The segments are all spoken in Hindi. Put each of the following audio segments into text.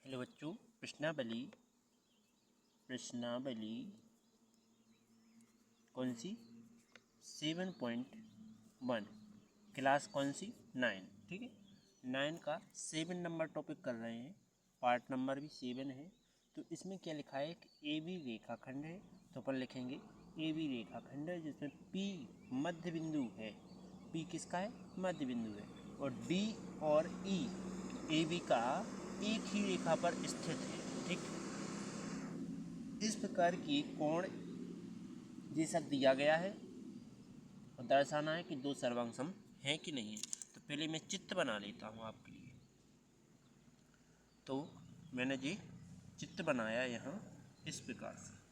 हेलो बच्चों, प्रश्नावली कौन सी 7.1 क्लास कौन सी 9। ठीक है, 9 का 7 नंबर टॉपिक कर रहे हैं। पार्ट नंबर भी 7 है। तो इसमें क्या लिखा है कि ए बी रेखाखंड है। तो अपन लिखेंगे ए बी रेखाखंड है जिसमें पी मध्य बिंदु है। पी किसका है? मध्य बिंदु है। और डी और ई ए बी का एक ही रेखा पर स्थित है। ठीक, इस प्रकार की कोण जैसा दिया गया है और दर्शाना है कि दो सर्वांग सम हैं कि नहीं है। तो पहले मैं चित्र बना लेता हूँ आपके लिए। तो मैंने जी चित्र बनाया यहाँ इस प्रकार से।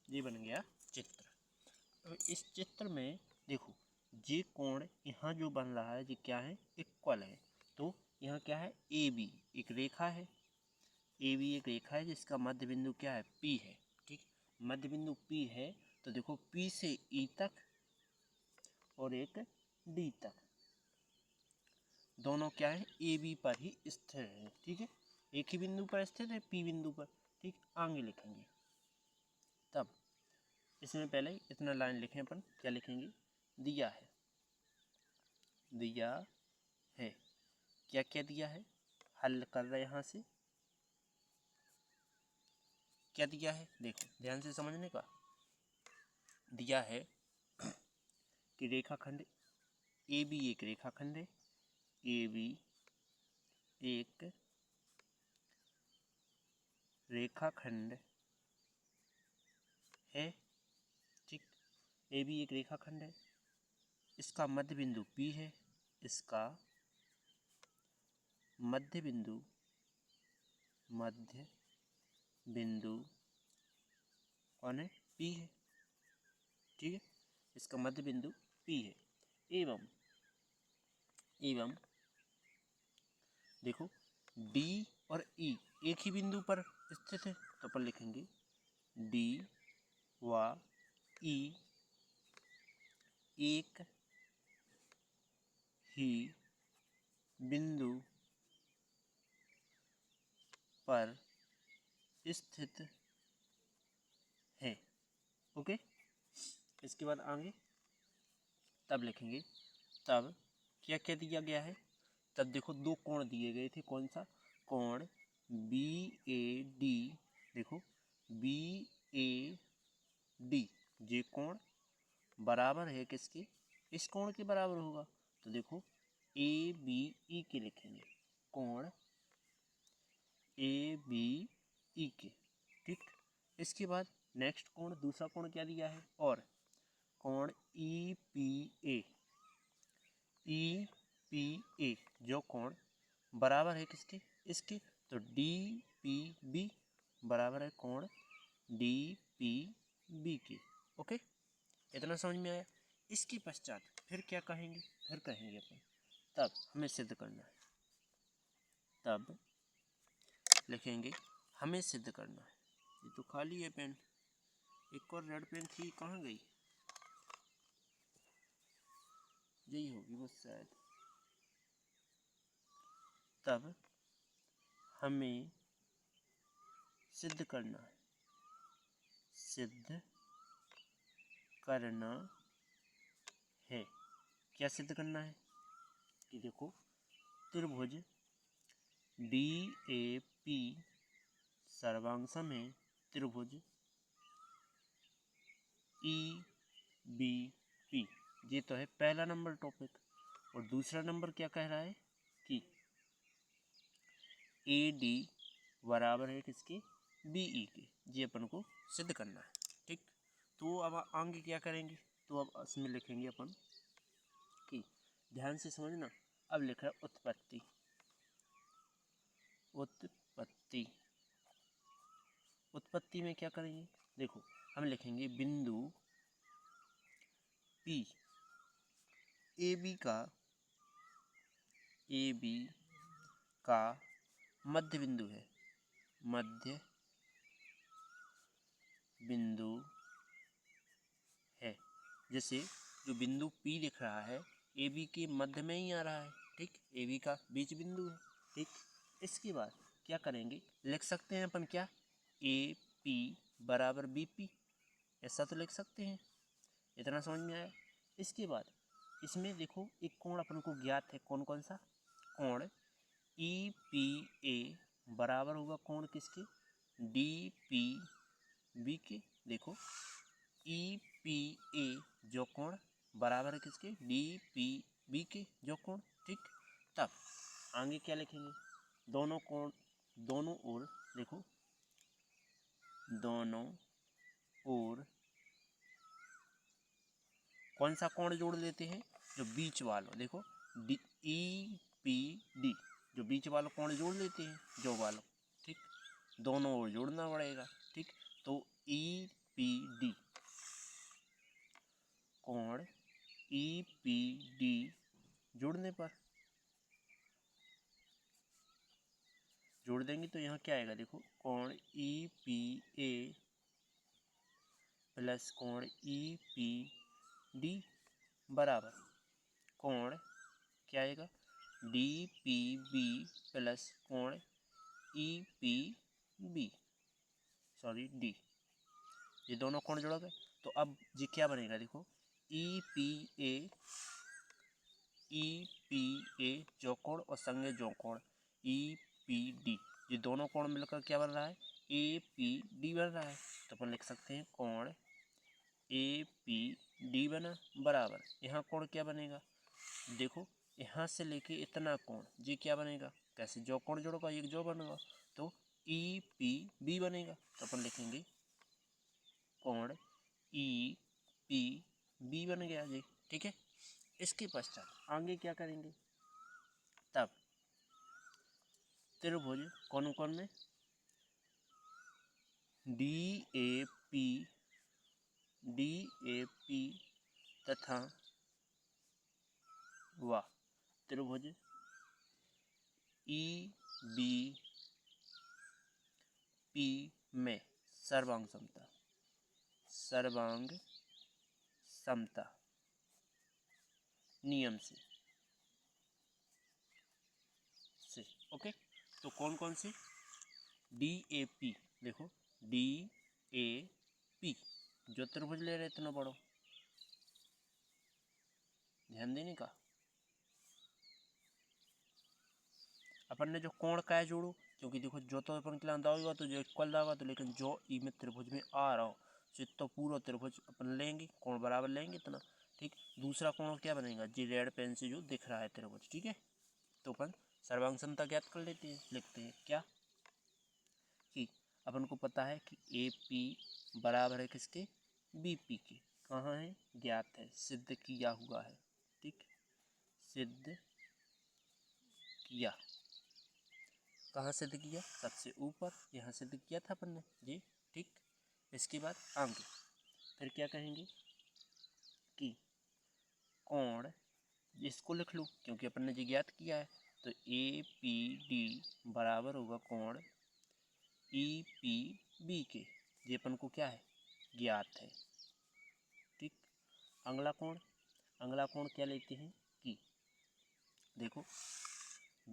ये बन गया चित्र। अब इस चित्र में देखो, ये कोण यहाँ जो बन रहा है ये क्या है? इक्वल है। तो यहाँ क्या है? ए बी एक रेखा है। ए बी एक रेखा है जिसका मध्य बिंदु क्या है? पी है। ठीक, मध्य बिंदु पी है। तो देखो पी से ई तक और एक डी तक, दोनों क्या है? ए बी पर ही स्थिर है। ठीक है, एक ही बिंदु पर स्थित है, पी बिंदु पर। ठीक, आगे लिखेंगे तब इसमें पहले इतना लाइन लिखें। अपन क्या लिखेंगे? दिया है, दिया है। क्या क्या दिया है? हल कर रहे यहाँ से। क्या दिया है? देखो ध्यान से समझने का। दिया है कि रेखाखंड ए बी एक रेखाखंड है। ए बी एक रेखाखंड है। ठीक, ए बी एक रेखाखंड है। इसका मध्य बिंदु पी है। इसका मध्य बिंदु कौन है? पी है। ठीक है, इसका मध्य बिंदु पी है। एवं देखो डी और ई एक ही बिंदु पर स्थित है। तो अपन लिखेंगे डी व ई एक ही बिंदु पर स्थित है। ओके, इसके बाद आगे तब लिखेंगे। तब क्या क्या दिया गया है? तब देखो दो कोण दिए गए थे। कौन सा? कोण बी ए डी। देखो बी ए डी, ये कोण बराबर है किसके? इस कोण के बराबर होगा। तो देखो ए बी ई के लिखेंगे, कोण ए बी ई के। ठीक, इसके बाद नेक्स्ट कोण, दूसरा कोण क्या दिया है? और कोण E P A. E P A जो कोण बराबर है किसके? इसके। तो डी पी बी बराबर है कोण डी पी बी के। ओके, इतना समझ में आया। इसके पश्चात फिर क्या कहेंगे? फिर कहेंगे अपन तब हमें सिद्ध करना है। तब लिखेंगे हमें सिद्ध करना है। ये तो खाली है पेन, एक और रेड पेन थी, कहाँ गई? यही होगी बस शायद। तब हमें सिद्ध करना है, सिद्ध करना है। क्या सिद्ध करना है? कि देखो त्रिभुज डी ए पी सर्वांगसम है त्रिभुज ई बी पी। ये तो है पहला नंबर टॉपिक। और दूसरा नंबर क्या कह रहा है? कि ए डी बराबर है किसके? बी ई के। ये अपन को सिद्ध करना है। ठीक, तो अब आगे क्या करेंगे? तो अब इसमें लिखेंगे अपन कि ध्यान से समझना। अब लिख रहा है उत्पत्ति। उत्पत्ति में क्या करेंगे? देखो हम लिखेंगे बिंदु पी ए बी का मध्य बिंदु है, मध्य बिंदु है। जैसे जो बिंदु P दिख रहा है ए बी के मध्य में ही आ रहा है, ठीक, ए बी का बीच बिंदु है, ठीक। इसके बाद क्या करेंगे, लिख सकते हैं अपन क्या, ए पी बराबर बी पी, ऐसा तो लिख सकते हैं। इतना समझ में आया। इसके बाद इसमें देखो एक कोण अपन को ज्ञात है, कौन कौन सा, कोण ई पी ए बराबर होगा कोण किसके, डी पी बी के। देखो ई पी ए जो कोण बराबर है किसके, डी पी बी के जो कोण, ठीक। तब आगे क्या लिखेंगे, दोनों कोण, दोनों ओर देखो, दोनों ओर कौन सा कोण जोड़ लेते हैं, जो बीच वाला, देखो डी ई पी डी, जो बीच वाला कोण जोड़ लेते हैं, जो वाला, ठीक। दोनों ओर जोड़ना पड़ेगा, ठीक। तो ई पी डी, कोण ई पी डी जोड़ने पर, जोड़ देंगे तो यहाँ क्या आएगा, देखो कोण ई पी ए प्लस कोण ई पी डी बराबर कोण क्या आएगा, डी पी बी प्लस कोण E P B, sorry D, ये दोनों कोण जोड़ गए। तो अब ये क्या बनेगा, देखो ई पी ए जो कोण और संगे जो कोण ई पी डी, ये दोनों कोण मिलकर क्या बन रहा है, ए पी डी बन रहा है। तो अपन लिख सकते हैं कोण ए पी डी बना बराबर, यहाँ कोण क्या बनेगा, देखो यहाँ से लेके इतना कोण, ये क्या बनेगा, कैसे जो कोण जोड़ोगा एक जो बनेगा, तो ई पी बी बनेगा। तो अपन लिखेंगे कोण ई पी बी बन गया जी, ठीक है। इसके पश्चात आगे क्या करेंगे, तब त्रिभुज कौन कौन में, डी ए पी तथा व त्रिभुज ई बी पी में सर्वांग समता नियम से, ओके। तो कौन कौन से, डी ए पी, देखो डी ए पी जो त्रिभुज ले रहे इतना बड़ो, ध्यान देने का, अपन ने जो कोण का है जोड़ो, क्योंकि देखो जो तो अपन के होगा तो जो इक्वल दागा, तो लेकिन जो ई में त्रिभुज में आ रहा हो तो पूरा त्रिभुज अपन लेंगे, कोण बराबर लेंगे इतना, ठीक। दूसरा कोण क्या बनेगा, जी रेड पेन से जो दिख रहा है त्रिभुज, ठीक है। तो अपन सर्वांग समता ज्ञात कर लेते हैं, लिखते हैं क्या, कि अपन को पता है कि ए पी बराबर है किसके, बी पी के, कहाँ है, ज्ञात है, सिद्ध किया हुआ है, ठीक, सिद्ध किया, कहाँ सिद्ध किया, सबसे ऊपर, यहाँ सिद्ध किया था अपन ने जी, ठीक। इसके बाद आगे फिर क्या कहेंगे कि कोण, इसको लिख लो क्योंकि अपन ने जी ज्ञात किया है, तो ए पी डी बराबर होगा कोण ई पी बी के, ये अपन को क्या है, ज्ञात है, ठीक। अगला कोण क्या लेते हैं कि देखो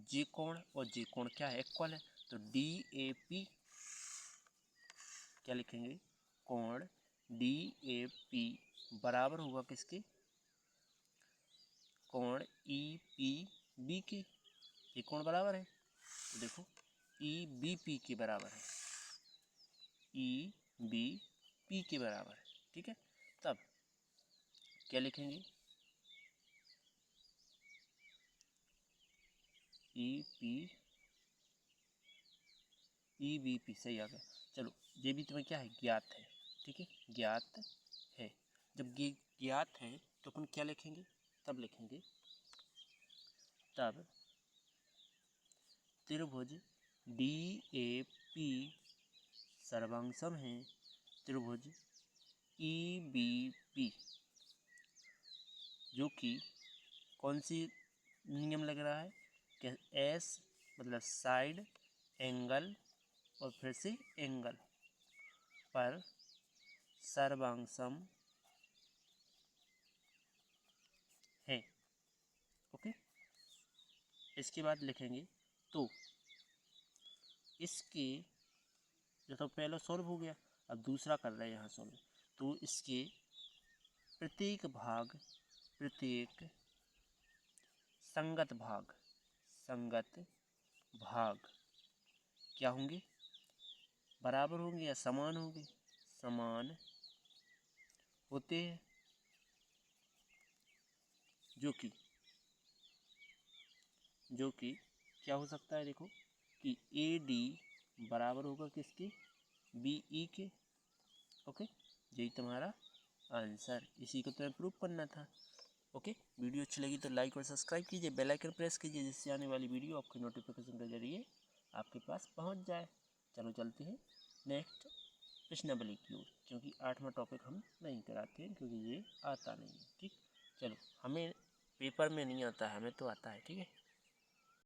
जे कोण और जे कोण क्या है, इक्वल है, तो डी ए पी क्या लिखेंगे, कोण डी ए पी बराबर होगा किसके, कोण ई पी बी के, ये कोण बराबर है, तो देखो ई बी पी के बराबर है, ई बी पी के बराबर है, ठीक है। तब क्या लिखेंगे, E P E B P, सही आ गया। चलो ये भी तुम्हें क्या है, ज्ञात है, ठीक है, ज्ञात है। जब ये ज्ञात है तो अपन क्या लिखेंगे, तब लिखेंगे, तब त्रिभुज डी ए पी सर्वांग सम है त्रिभुज ई बी पी जो कि कौन सी नियम लग रहा है कि एस मतलब साइड, एंगल और फिर से एंगल पर सर्वांगसम है। ओके, इसके बाद लिखेंगे तो इसके जो तो पहला सॉल्व हो गया, अब दूसरा कर रहे हैं यहाँ सॉल्व। तो इसके प्रत्येक संगत भाग क्या होंगे, बराबर होंगे या समान होंगे, समान होते हैं, जो कि क्या हो सकता है, देखो कि ए डी बराबर होगा किसके, बी ई के। ओके, यही तुम्हारा आंसर, इसी को तुम्हें प्रूव करना था। ओके, वीडियो अच्छी लगी तो लाइक और सब्सक्राइब कीजिए, बेल आइकन प्रेस कीजिए, जिससे आने वाली वीडियो आपके नोटिफिकेशन के जरिए आपके पास पहुंच जाए। चलो चलते हैं नेक्स्ट प्रश्नावली की ओर, क्योंकि 8वां टॉपिक हम नहीं कराते हैं क्योंकि ये आता नहीं है। ठीक, चलो, हमें पेपर में नहीं आता है, हमें तो आता है। ठीक है।